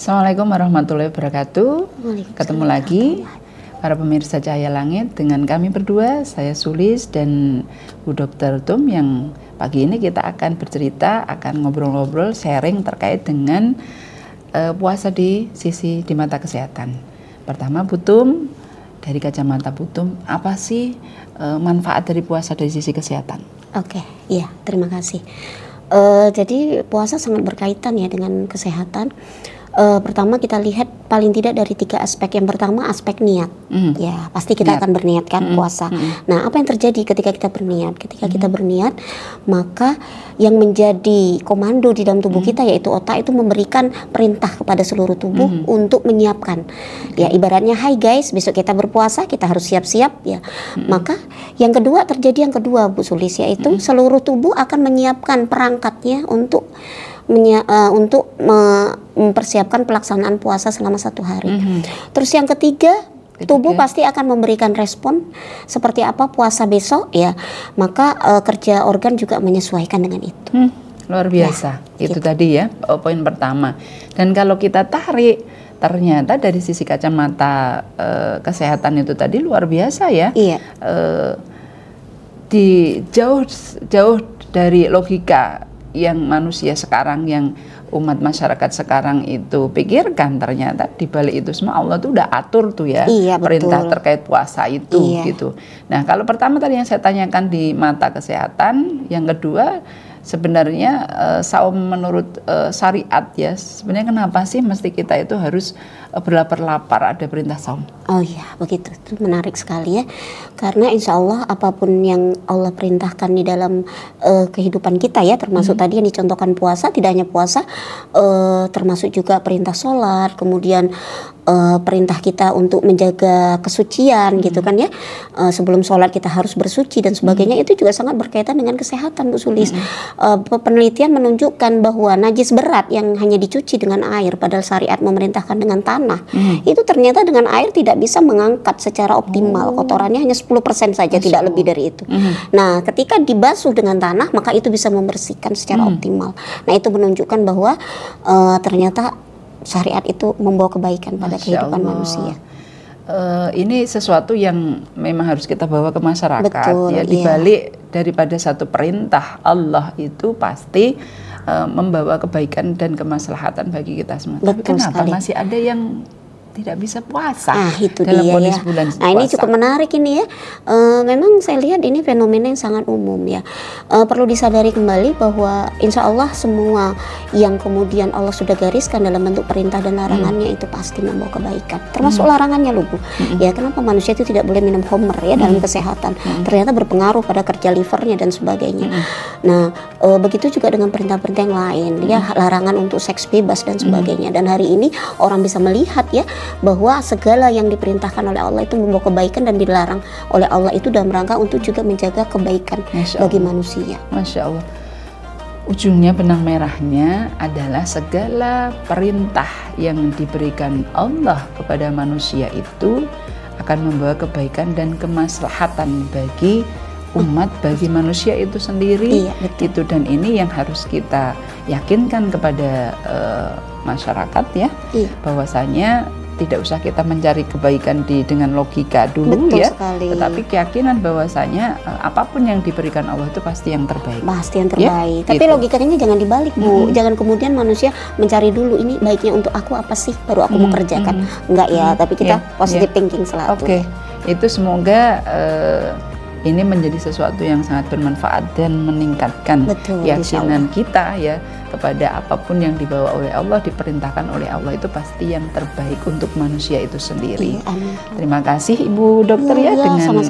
Assalamualaikum warahmatullahi wabarakatuh. Ketemu lagi para pemirsa Cahaya Langit dengan kami berdua, saya Sulis dan Bu Dr. Tum, yang pagi ini kita akan bercerita, akan ngobrol-ngobrol, sharing terkait dengan puasa di mata kesehatan. Pertama, Bu Tum, dari kacamata Bu Tum, apa sih manfaat dari puasa dari sisi kesehatan? Oke, iya, terima kasih. Jadi puasa sangat berkaitan ya dengan kesehatan. Pertama kita lihat paling tidak dari 3 aspek. Yang pertama aspek niat. Ya pasti kita akan berniat kan puasa. Nah, apa yang terjadi ketika kita berniat? Ketika kita berniat, maka yang menjadi komando di dalam tubuh kita, yaitu otak, itu memberikan perintah kepada seluruh tubuh untuk menyiapkan. Ya ibaratnya, hai guys, besok kita berpuasa, kita harus siap-siap ya. Maka yang kedua terjadi, yang kedua Bu Sulis, yaitu seluruh tubuh akan menyiapkan perangkatnya untuk mempersiapkan pelaksanaan puasa selama 1 hari. Terus yang ketiga, tubuh pasti akan memberikan respon seperti apa puasa besok ya. Maka kerja organ juga menyesuaikan dengan itu. Luar biasa. Ya, itu gitu. Tadi ya poin pertama. Dan kalau kita tarik, ternyata dari sisi kacamata kesehatan itu tadi luar biasa ya. Iya. Jauh dari logika yang manusia sekarang, yang umat masyarakat sekarang itu pikirkan, ternyata di balik itu semua Allah tuh udah atur tuh ya, perintah terkait puasa itu gitu. Nah, kalau pertama tadi yang saya tanyakan di mata kesehatan, yang kedua sebenarnya saum menurut syariat ya, sebenarnya kenapa sih mesti kita itu harus berlapar-lapar, ada perintah saum? Oh iya, begitu. Itu menarik sekali ya. Karena insya Allah apapun yang Allah perintahkan di dalam kehidupan kita ya, termasuk tadi yang dicontohkan puasa, tidak hanya puasa, termasuk juga perintah sholat, kemudian perintah kita untuk menjaga kesucian gitu kan ya. Sebelum sholat kita harus bersuci dan sebagainya, itu juga sangat berkaitan dengan kesehatan Bu Sulis. Penelitian menunjukkan bahwa najis berat yang hanya dicuci dengan air, padahal syariat memerintahkan dengan tanah, itu ternyata dengan air tidak bisa mengangkat secara optimal. Kotorannya hanya 10% saja, tidak lebih dari itu. Nah, ketika dibasuh dengan tanah, maka itu bisa membersihkan secara optimal. Nah, itu menunjukkan bahwa ternyata syariat itu membawa kebaikan pada kehidupan manusia. Ini sesuatu yang memang harus kita bawa ke masyarakat. Betul, ya, dibalik daripada satu perintah Allah itu pasti membawa kebaikan dan kemaslahatan bagi kita semua. Betul. Tapi kenapa sekali. Masih ada yang tidak bisa puasa itu dalam dia kondisi ya. bulan Nah, ini puasa. cukup menarik ini ya. Memang saya lihat ini fenomena yang sangat umum ya. Perlu disadari kembali bahwa insya Allah semua yang kemudian Allah sudah gariskan dalam bentuk perintah dan larangannya itu pasti membawa kebaikan. Termasuk larangannya loh Bu. Ya, kenapa manusia itu tidak boleh minum khamr ya dalam kesehatan? Ternyata berpengaruh pada kerja livernya dan sebagainya. Nah, begitu juga dengan perintah-perintah yang lain ya, larangan untuk seks bebas dan sebagainya. Dan hari ini orang bisa melihat ya bahwa segala yang diperintahkan oleh Allah itu membawa kebaikan dan dilarang oleh Allah itu dalam rangka untuk juga menjaga kebaikan bagi manusia. Masya Allah. Ujungnya, benang merahnya adalah segala perintah yang diberikan Allah kepada manusia itu akan membawa kebaikan dan kemaslahatan bagi umat, bagi manusia itu sendiri. Itu, dan ini yang harus kita yakinkan kepada masyarakat ya, bahwasanya tidak usah kita mencari kebaikan dengan logika dulu. Betul ya sekali. Tetapi keyakinan bahwasanya apapun yang diberikan Allah itu pasti yang terbaik. Pasti yang terbaik. Ya? Tapi logikanya jangan dibalik Bu. Jangan kemudian manusia mencari dulu ini baiknya untuk aku apa sih, baru aku mau kerjakan. Enggak ya, tapi kita positive thinking selalu. Oke. Itu semoga ini menjadi sesuatu yang sangat bermanfaat dan meningkatkan keyakinan kita ya kepada apapun yang dibawa oleh Allah, diperintahkan oleh Allah itu pasti yang terbaik untuk manusia itu sendiri. Terima kasih Ibu Dokter ya dengan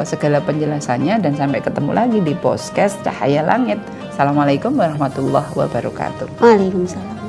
segala penjelasannya, dan sampai ketemu lagi di podcast Cahaya Langit. Assalamualaikum warahmatullahi wabarakatuh. Waalaikumsalam.